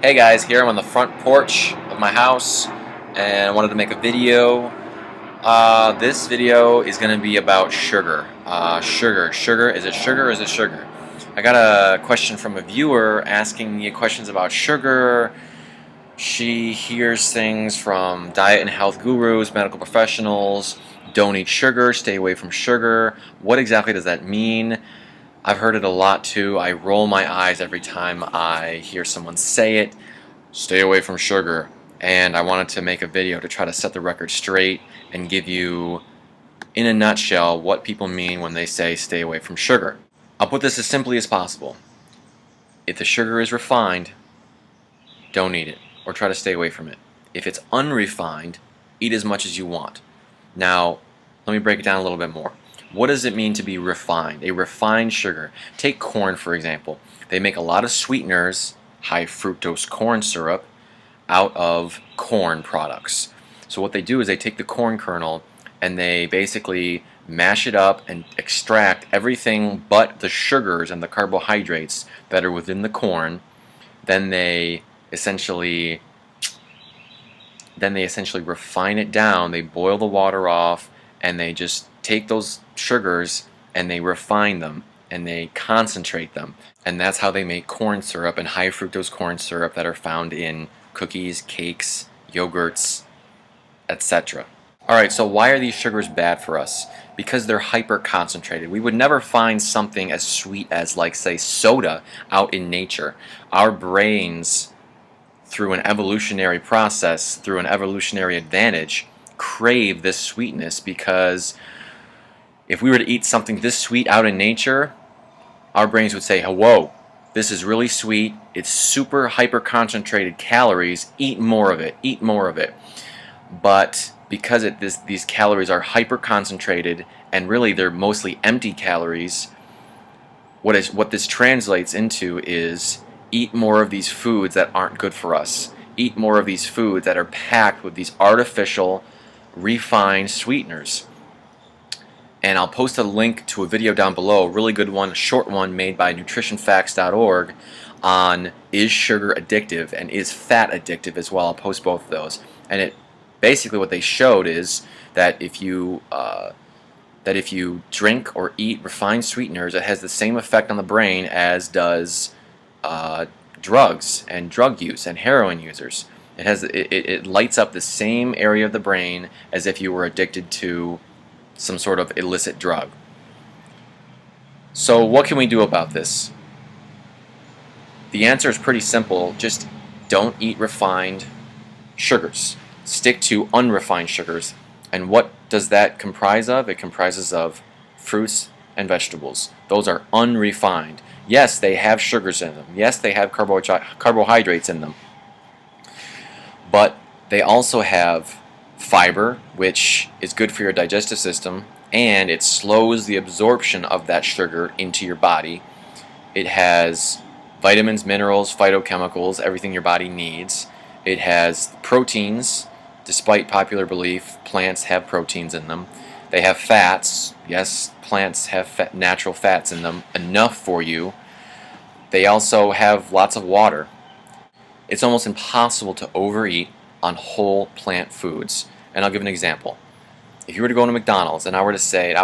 Hey guys, here I'm on the front porch of my house and I wanted to make a video. This video is going to be about sugar. Sugar, is it sugar or is it sugar? I got a question from a viewer asking me questions about sugar. She hears things from diet and health gurus, medical professionals, don't eat sugar, stay away from sugar. What exactly does that mean? I've heard it a lot too. I roll my eyes every time I hear someone say it. Stay away from sugar. And I wanted to make a video to try to set the record straight and give you, in a nutshell, what people mean when they say stay away from sugar. I'll put this as simply as possible. If the sugar is refined, don't eat it or try to stay away from it. If it's unrefined, eat as much as you want. Now, let me break it down a little bit more. What does it mean to be refined? A refined sugar. Take corn, for example. They make a lot of sweeteners, high fructose corn syrup, out of corn products. So what they do is they take the corn kernel and they basically mash it up and extract everything but the sugars and the carbohydrates that are within the corn. Then they essentially refine it down. They boil the water off and they just take those sugars and they refine them and they concentrate them, and that's how they make corn syrup and high fructose corn syrup that are found in cookies, cakes, yogurts, etc. Alright, so why are these sugars bad for us? Because they're hyper concentrated. We would never find something as sweet as, like, say, soda out in nature. Our brains, through an evolutionary process, through an evolutionary advantage, crave this sweetness, because if we were to eat something this sweet out in nature, our brains would say, whoa, this is really sweet, it's super hyper concentrated calories, eat more of it, eat more of it. But because these calories are hyper concentrated and really they're mostly empty calories, what this translates into is eat more of these foods that aren't good for us. Eat more of these foods that are packed with these artificial, refined sweeteners. And I'll post a link to a video down below, a really good one, a short one made by nutritionfacts.org on is sugar addictive and is fat addictive as well. I'll post both of those. And it basically what they showed is that if you drink or eat refined sweeteners, it has the same effect on the brain as does drugs and drug use and heroin users. It lights up the same area of the brain as if you were addicted to some sort of illicit drug. So what can we do about this? The answer is pretty simple. Just don't eat refined sugars. Stick to unrefined sugars. And what does that comprise of? It comprises of fruits and vegetables. Those are unrefined. Yes, they have sugars in them. Yes, they have carbohydrates in them. But they also have fiber, which is good for your digestive system, and it slows the absorption of that sugar into your body. It has vitamins, minerals, phytochemicals, everything your body needs. It has proteins. Despite popular belief, plants have proteins in them. They have fats. Yes, plants have natural fats in them, enough for you. They also have lots of water. It's almost impossible to overeat on whole plant foods. And I'll give an example. If you were to go to McDonald's and I were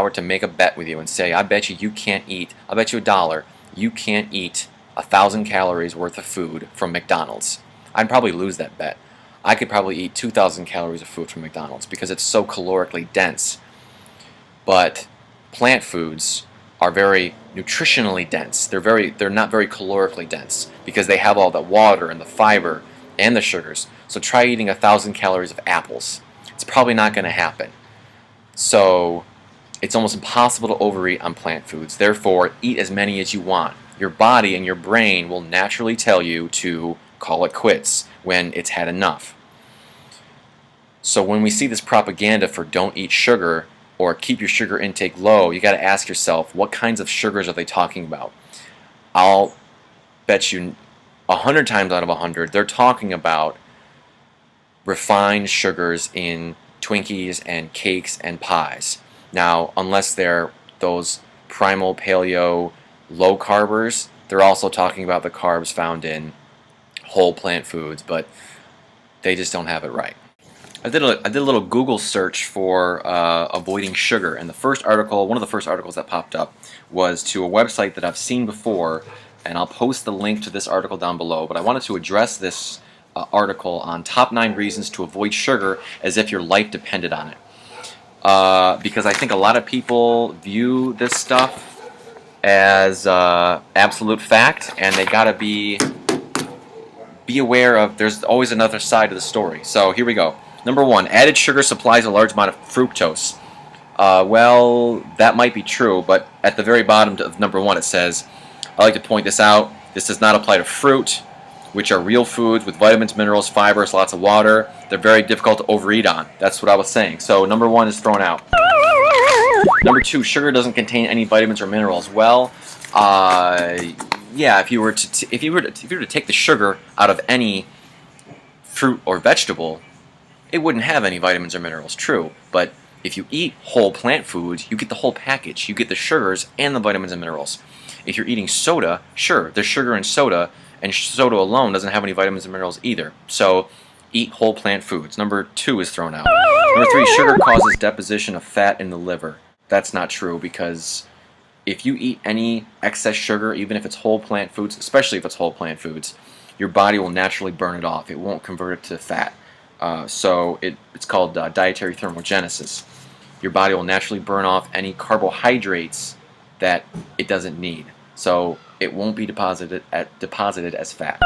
to make a bet with you and say, I bet you can't eat, I'll bet you $1, you can't eat 1,000 calories worth of food from McDonald's. I'd probably lose that bet. I could probably eat 2,000 calories of food from McDonald's because it's so calorically dense. But plant foods are very nutritionally dense. They're not very calorically dense because they have all the water and the fiber and the sugars. So try eating 1,000 calories of apples. It's probably not going to happen. So it's almost impossible to overeat on plant foods. Therefore, eat as many as you want. Your body and your brain will naturally tell you to call it quits when it's had enough. So when we see this propaganda for don't eat sugar or keep your sugar intake low, you got to ask yourself, what kinds of sugars are they talking about? I'll bet you 100 times out of 100 they're talking about refined sugars in Twinkies and cakes and pies. Now, unless they're those primal paleo low carbers, they're also talking about the carbs found in whole plant foods, but they just don't have it right. I did a little Google search for avoiding sugar, and one of the first articles that popped up was to a website that I've seen before, and I'll post the link to this article down below. But I wanted to address this article on top 9 reasons to avoid sugar as if your life depended on it, because I think a lot of people view this stuff as absolute fact, and they gotta be aware of there's always another side of the story. So here we go. Number 1, added sugar supplies a large amount of fructose. Well, that might be true, but at the very bottom of number 1 it says, I like to point this out, this does not apply to fruit, which are real foods with vitamins, minerals, fibers, lots of water. They're very difficult to overeat on. That's what I was saying. So number 1 is thrown out. Number 2, sugar doesn't contain any vitamins or minerals. Well, yeah, if you were to take the sugar out of any fruit or vegetable, it wouldn't have any vitamins or minerals, true. But if you eat whole plant foods, you get the whole package. You get the sugars and the vitamins and minerals. If you're eating soda, sure, there's sugar in soda, and soda alone doesn't have any vitamins and minerals either. So eat whole plant foods. Number 2 is thrown out. Number 3, sugar causes deposition of fat in the liver. That's not true, because if you eat any excess sugar, even if it's whole plant foods, especially if it's whole plant foods, your body will naturally burn it off. It won't convert it to fat. So it's called dietary thermogenesis. Your body will naturally burn off any carbohydrates that it doesn't need. So it won't be deposited as fat.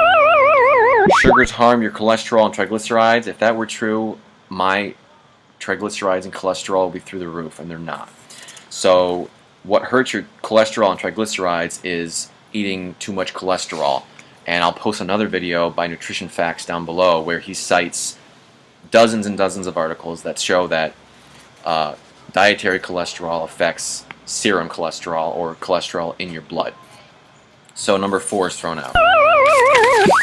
Sugars harm your cholesterol and triglycerides. If that were true, my triglycerides and cholesterol would be through the roof, and they're not. So what hurts your cholesterol and triglycerides is eating too much cholesterol. And I'll post another video by Nutrition Facts down below where he cites dozens and dozens of articles that show that dietary cholesterol affects serum cholesterol, or cholesterol in your blood. So number 4 is thrown out.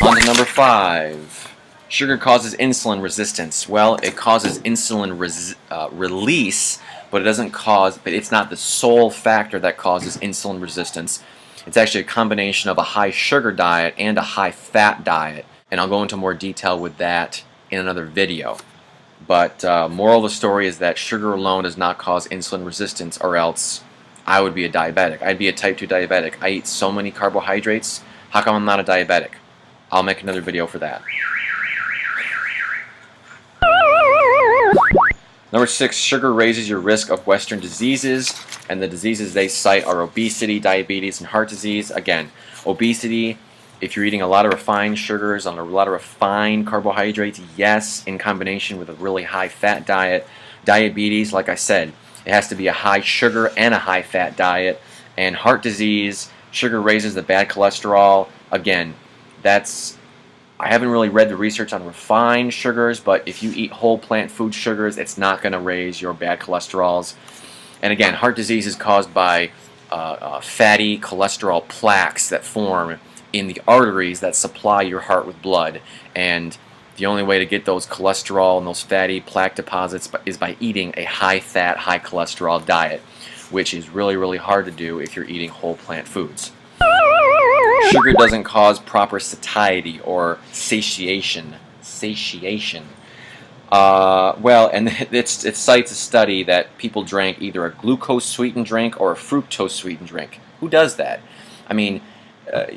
On to number 5. Sugar causes insulin resistance. Well, it causes insulin release, but it's not the sole factor that causes insulin resistance. It's actually a combination of a high sugar diet and a high fat diet, and I'll go into more detail with that in another video. But moral of the story is that sugar alone does not cause insulin resistance, or else I would be a diabetic. I'd be a type 2 diabetic. I eat so many carbohydrates. How come I'm not a diabetic? I'll make another video for that. Number 6, sugar raises your risk of Western diseases, and the diseases they cite are obesity, diabetes, and heart disease. Again, obesity, if you're eating a lot of refined sugars, on a lot of refined carbohydrates, yes, in combination with a really high fat diet. Diabetes, like I said, it has to be a high sugar and a high fat diet. And heart disease, sugar raises the bad cholesterol. Again, I haven't really read the research on refined sugars, but if you eat whole plant food sugars, it's not going to raise your bad cholesterols. And again, heart disease is caused by fatty cholesterol plaques that form in the arteries that supply your heart with blood. And the only way to get those cholesterol and those fatty plaque deposits is by eating a high-fat, high-cholesterol diet, which is really, really hard to do if you're eating whole plant foods. Sugar doesn't cause proper satiety or satiation. Well, and it cites a study that people drank either a glucose-sweetened drink or a fructose-sweetened drink. Who does that? I mean,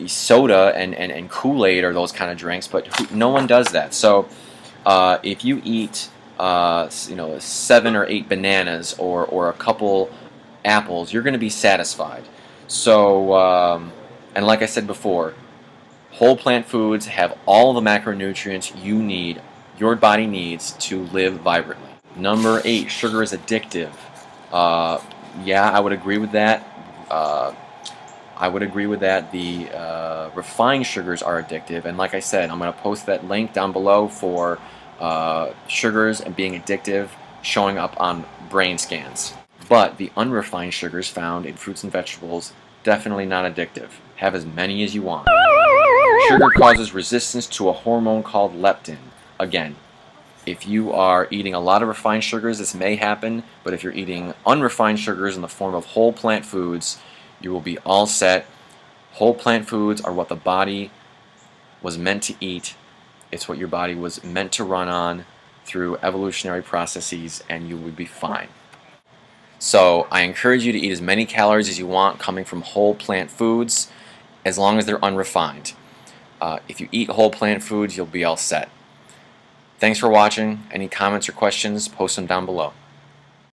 soda and Kool-Aid are those kind of drinks, but no one does that. So if you eat 7 or 8 bananas or a couple apples, you're going to be satisfied. So and like I said before, whole plant foods have all the macronutrients your body needs to live vibrantly. Number 8, sugar is addictive. Yeah, I would agree with that. The refined sugars are addictive, and like I said, I'm going to post that link down below for sugars and being addictive showing up on brain scans. But the unrefined sugars found in fruits and vegetables, definitely not addictive. Have as many as you want. Sugar causes resistance to a hormone called leptin. Again, if you are eating a lot of refined sugars, this may happen, but if you're eating unrefined sugars in the form of whole plant foods, you will be all set. Whole plant foods are what the body was meant to eat, It's what your body was meant to run on through evolutionary processes, and you would be fine. So I encourage you to eat as many calories as you want coming from whole plant foods, as long as they're unrefined. If you eat whole plant foods, you'll be all set. Thanks for watching. Any comments or questions, post them down below.